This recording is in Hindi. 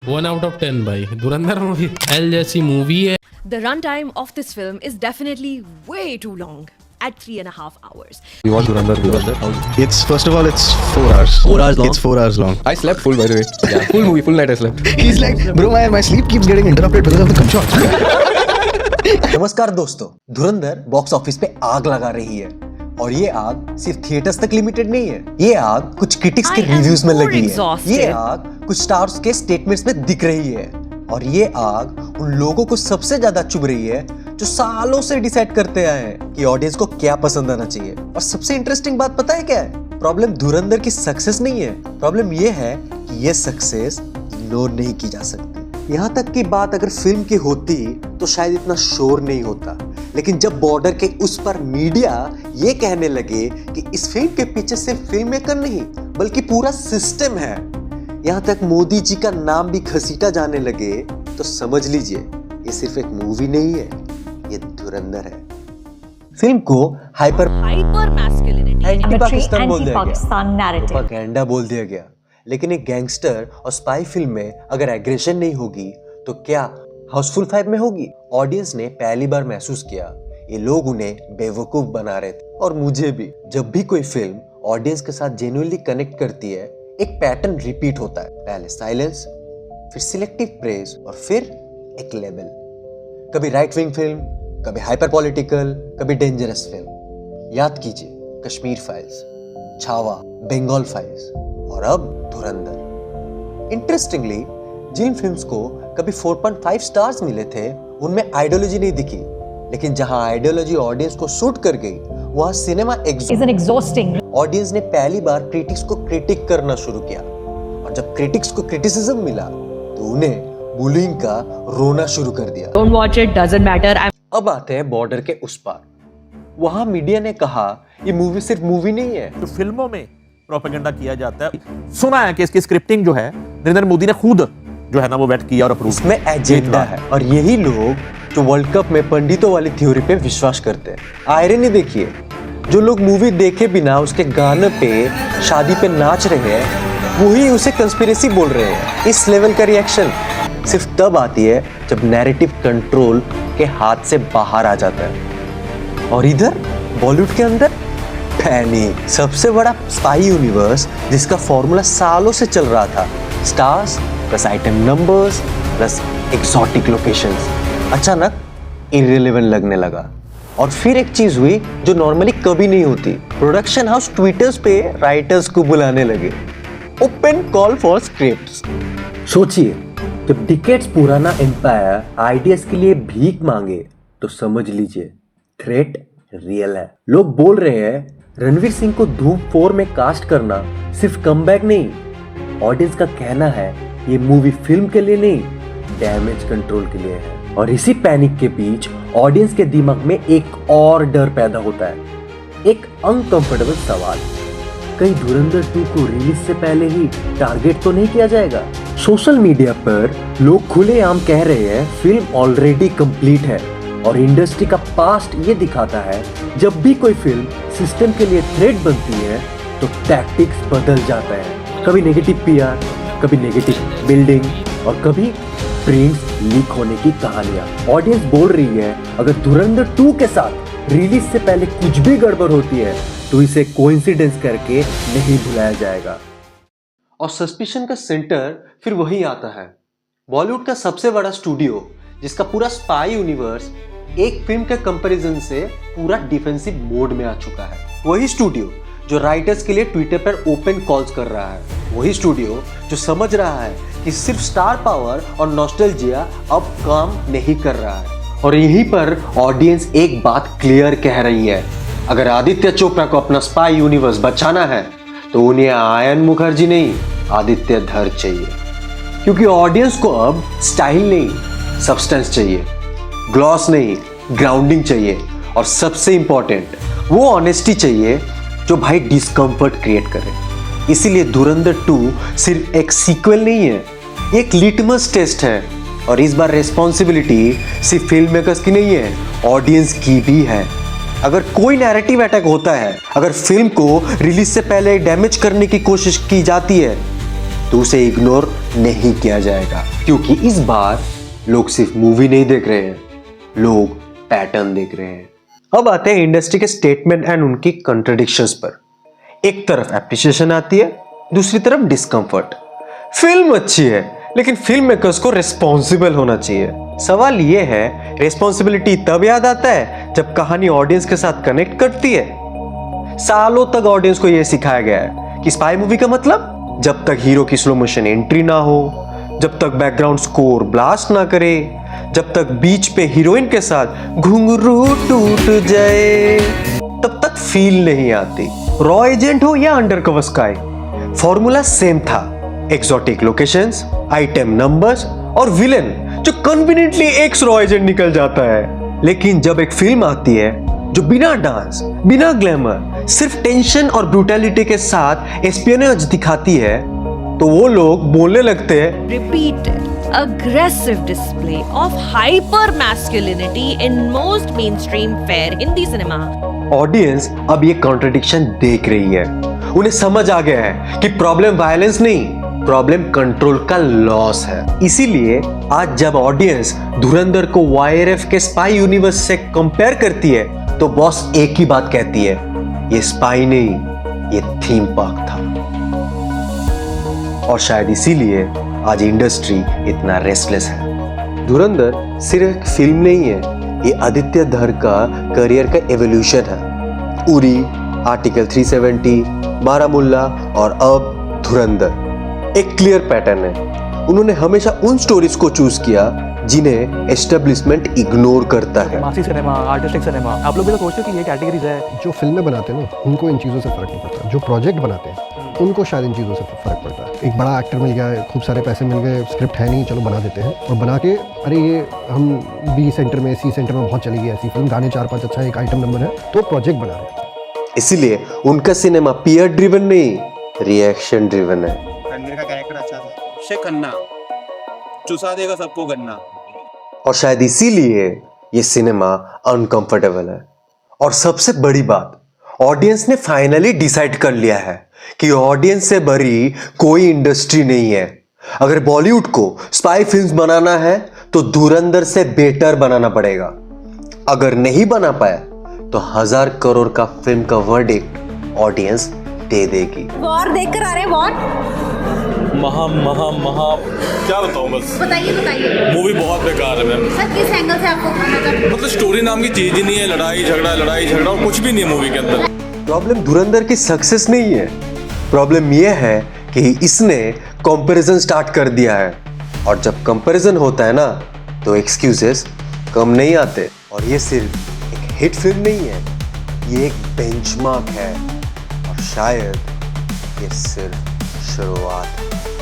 1 out of 10 भाई। धुरंधर मूवी एल जैसी मूवी है। The runtime of this film is definitely way too long at 3.5 hours. You watched Dhurandhar? It's first of all, it's 4 hours. 4 hours long? It's 4 hours long. I slept full, by the way. Yeah, full movie, full night I slept. He's like, bro, my sleep keeps getting interrupted because of the gunshot. नमस्कार दोस्तों, धुरंधर बॉक्स ऑफिस पे आग लगा रही है और ये आग सिर्फ थिएटर्स तक लिमिटेड नहीं है। ये आग कुछ क्रिटिक्स के रिव्यूज में लगी है। ये आग कुछ स्टार्स के स्टेटमेंट्स में दिख रही है और ये आग उन लोगों को सबसे ज्यादा चुभ रही है जो सालों से डिसाइड करते आए हैं कि ऑडियंस को क्या पसंद आना चाहिए। और सबसे इंटरेस्टिंग बात पता है क्या है? प्रॉब्लम धुरंधर की सक्सेस नहीं है, प्रॉब्लम ये है कि ये सक्सेस इग्नोर नहीं की जा सकती। यहाँ तक की बात अगर फिल्म की होती तो शायद इतना शोर नहीं होता, लेकिन जब बॉर्डर के उस पर मीडिया ये कहने लगे कि इस फिल्म के पीछे सिर्फ फिल्म मेकर नहीं बल्कि पूरा सिस्टम है, यहाँ तक मोदी जी का नाम भी घसीटा जाने लगे, तो समझ लीजिए ये सिर्फ एक मूवी नहीं है, ये धुरंधर है। फिल्म को हाइपर Masculinity. एंटी पाकिस्तान बोल दिया Pakistan गया, narrative. प्रोपेगेंडा बोल दिया गया। लेकिन एक गैंगस्टर और स्पाई फिल्म में अगर एग्रेशन नहीं होगी तो क्या हाउसफुल 5 में होगी? ऑडियंस ने पहली बार महसूस किया ये लोग उन्हें बेवकूफ बना रहे थे। और मुझे भी जब भी कोई फिल्म ऑडियंस के साथ जेन्युइनली कनेक्ट करती है, एक पैटर्न रिपीट होता है। पहले साइलेंस, फिर सिलेक्टिव प्रेज और फिर एक लेवल। कभी राइट विंग फिल्म, कभी हाइपर पॉलिटिकल, कभी डेंजरस फिल्म। याद कीजिए कश्मीर फाइल्स, छावा, बंगाल फाइल्स और अब धुरंधर। इंटरेस्टिंगली जिन फिल्म्स को कभी 4.5 स्टार्स मिले थे उनमें आइडियोलॉजी नहीं दिखी, लेकिन जहां आइडियोलॉजी ऑडियंस को सूट कर गई वहां cinema is an exhausting. Audience ने पहली बार क्रिटिक्स को क्रिटिक करना शुरू किया और जब क्रिटिक्स को क्रिटिसिज्म मिला तो उन्हें बुलिंग का रोना शुरू कर दिया। Don't watch it, doesn't matter. अब आते हैं बॉर्डर के उस पार। वहां मीडिया ने कहा ये मूवी सिर्फ मूवी नहीं है। जो फिल्मों में प्रोपेगेंडा किया जाता है, सुना है कि इसकी स्क्रिप्टिंग जो है नरेंद्र मोदी ने खुद जो है ना वो वेट किया और अप्रूव। इसमें एजेंडा है और यही लोग जो वर्ल्ड कप में पंडितों वाली थ्योरी पे विश्वास करते हैं। आयरनी देखिए, जो लोग मूवी देखे बिना उसके गाने पे शादी पे नाच रहे हैं वही उसे कंस्पिरेसी बोल रहे हैं। इस लेवल का रिएक्शन सिर्फ तब आती है जब नैरेटिव कंट्रोल के हाथ से बाहर आ जाता है। और इधर बॉलीवुड के अंदर पैनिक, सबसे बड़ा स्पाई यूनिवर्स जिसका फॉर्मूला सालों से चल रहा था, stars plus item numbers plus exotic locations, अचानक इररिलेवेंट लगने लगा। और फिर एक चीज हुई जो नॉर्मली कभी नहीं होती, प्रोडक्शन हाउस ट्विटर्स पे राइटर्स को बुलाने लगे, ओपन कॉल फॉर स्क्रिप्ट्स। सोचिए, जब डिकेड्स पुराना एम्पायर आइडियाज के लिए भीख मांगे तो समझ लीजिए थ्रेट रियल है। लोग बोल रहे हैं रणवीर सिंह को धूम 4 में कास्ट करना सिर्फ कमबैक नहीं, ऑडियंस का कहना है ये मूवी फिल्म के लिए नहीं डैमेज कंट्रोल के लिए है। और इसी पैनिक के बीच ऑडियंस के दिमाग में एक और डर पैदा होता है, एक अनकंफर्टेबल सवाल, कहीं धुरंधर 2 को रिलीज से पहले ही टारगेट तो नहीं किया जाएगा? सोशल मीडिया पर लोग खुलेआम कह रहे हैं फिल्म ऑलरेडी कंप्लीट है और इंडस्ट्री का पास्ट ये दिखाता है जब भी कोई फिल्म सिस्टम के लिए थ्रेट बनती है तो टैक्टिक्स बदल जाता है। कभी नेगेटिव पीआर, कभी नेगेटिव बिल्डिंग और कभी प्रिंट्स लीक होने की कहानियां। ऑडियंस बोल रही है अगर धुरंधर 2 के साथ रिलीज से पहले कुछ भी गड़बड़ होती है तो इसे कोइंसिडेंस करके नहीं भुलाया जाएगा। और सस्पिशन का सेंटर फिर वही आता है, बॉलीवुड का सबसे बड़ा स्टूडियो जिसका पूरा स्पाई यूनिवर्स एक फिल्म के कंपैरिजन से पूरा डिफेंसिव मोड में आ चुका है। वही स्टूडियो जो राइटर्स के लिए ट्विटर पर ओपन कॉल्स कर रहा है, वही स्टूडियो जो समझ रहा है कि सिर्फ स्टार पावर और नॉस्टैल्जिया अब काम नहीं कर रहा है। और यहीं पर ऑडियंस एक बात क्लियर कह रही है, अगर आदित्य चोपड़ा को अपना स्पाई यूनिवर्स बचाना है तो उन्हें आयन मुखर्जी नहीं आदित्य धर चाहिए, क्योंकि ऑडियंस को अब स्टाइल नहीं सब्सटेंस चाहिए, ग्लॉस नहीं ग्राउंडिंग चाहिए, और सबसे इंपॉर्टेंट वो ऑनेस्टी चाहिए जो भाई डिस्कम्फर्ट क्रिएट करे। इसीलिए धुरंधर 2 सिर्फ एक सीक्वल नहीं है, एक लिटमस टेस्ट है। और इस बार रेस्पॉन्सिबिलिटी सिर्फ फिल्म मेकर्स की नहीं है, ऑडियंस की भी है। अगर कोई नैरेटिव अटैक होता है, अगर फिल्म को रिलीज से पहले डैमेज करने की कोशिश की जाती है तो उसे इग्नोर नहीं किया जाएगा, क्योंकि इस बार लोग सिर्फ मूवी नहीं देख रहे हैं, लोग पैटर्न देख रहे हैं। अब आते हैं इंडस्ट्री के स्टेटमेंट एंड उनकी कंट्रडिक्शंस पर। एक तरफ एप्रिसिएशन आती है, दूसरी तरफ डिस्कम्फर्ट। फिल्म अच्छी है, लेकिन फिल्म मेकर्स को रिस्पॉन्सिबल होना चाहिए। सवाल यह है, रिस्पॉन्सिबिलिटी तब याद आता है जब कहानी ऑडियंस के साथ कनेक्ट करती है। सालों तक ऑडियंस को यह सिखाया गया है कि स्पाई मूवी का मतलब जब तक हीरो की स्लो मोशन एंट्री ना हो, जब तक बैकग्राउंड स्कोर ब्लास्ट ना करे, जब तक बीच पे हीरोइन के साथ घुंघरू टूट जाए, तब तक फील नहीं आती। रॉ एजेंट हो या अंडरकवर स्काई, फॉर्मूला सेम था। एक्सोटिक लोकेशंस, आइटम नंबर्स और विलेन जो कन्वीनियंटली एक रॉ एजेंट निकल जाता है। लेकिन जब एक फिल्म आती है जो बिना डांस, बिना ग्लैमर, सिर्फ टेंशन और ब्रूटैलिटी के साथ एस्पियोनेज दिखाती है, तो वो लोग बोलने लगते हैं Repeated, aggressive display of hyper masculinity in most mainstream fare Hindi cinema. Audience अब ये कॉन्ट्रडिक्शन देख रही है। उन्हें समझ आ गया है कि प्रॉब्लम वायलेंस नहीं, प्रॉब्लम कंट्रोल का लॉस है। इसीलिए आज जब ऑडियंस धुरंधर को वाईआरएफ के स्पाई यूनिवर्स से कंपेयर करती है, तो बॉस एक ही बात कहती है, ये स्पाई नहीं, ये थीम पार्क था। और शायद इसीलिए आज इंडस्ट्री इतना रेस्टलेस है। धुरंधर सिर्फ एक फिल्म नहीं है, ये आदित्य धर का करियर का एवोल्यूशन है। उरी, आर्टिकल 370, बारामुल्ला और अब धुरंधर एक क्लियर पैटर्न है। उन्होंने हमेशा उन स्टोरीज को चूज किया जिन्हें एस्टेब्लिशमेंट इग्नोर करता है। मासी सिनेमा, आर्टिस्टिक सिनेमा, आप लोग भी तो सोचते हो कि ये कैटेगरीज है। जो फिल्में बनाते हैं ना, उनको इन चीज़ों से फर्क नहीं पड़ता। जो प्रोजेक्ट बनाते हैं उनको शायद इन चीज़ों से फर्क पड़ता है। एक बड़ा एक्टर मिल गया, खूब सारे पैसे मिल गए, स्क्रिप्ट है नहीं, चलो बना देते हैं। और बना के अरे ये हम बी सेंटर में, सी सेंटर में बहुत चली गई ऐसी फिल्म, गाने 4-5 अच्छा, एक आइटम नंबर है, तो प्रोजेक्ट बना रहे हैं। इसीलिए उनका सिनेमा पीयर ड्रिवन नहीं, रिएक्शन ड्रिवन है। रणवीर का कैरेक्टर अच्छा था, अक्षय खन्ना चुसा देगा सबको गन्ना। और शायद इसीलिए ये सिनेमा अनकंफर्टेबल है। और सबसे बड़ी बात, ऑडियंस ने फाइनली डिसाइड कर लिया है कि ऑडियंस से भरी कोई इंडस्ट्री नहीं है। अगर बॉलीवुड को स्पाई फिल्म्स बनाना है तो धुरंधर से बेटर बनाना पड़ेगा। अगर नहीं बना पाया तो 1000 करोड़ का फिल्म का वर्डिक्ट ऑडियंस दे देगी। वॉर देखकर आ रहे हैं, वॉर महा क्या बताऊं, बस बताइए। मूवी बहुत बेकार है मैम। सर किस एंगल से आपको मतलब स्टोरी नाम की चीज ही नहीं है, लड़ाई झगड़ा और कुछ भी नहीं है मूवी के अंदर। प्रॉब्लम धुरंधर की सक्सेस नहीं है, प्रॉब्लम यह है कि इसने कंपैरिजन स्टार्ट कर दिया है। और जब कंपैरिजन होता है ना, तो एक्सक्यूजेस कम नहीं आते। और ये सिर्फ एक हिट फिल्म नहीं है, ये एक बेंचमार्क है। और शायद ये सिर्फ शुरुआत है।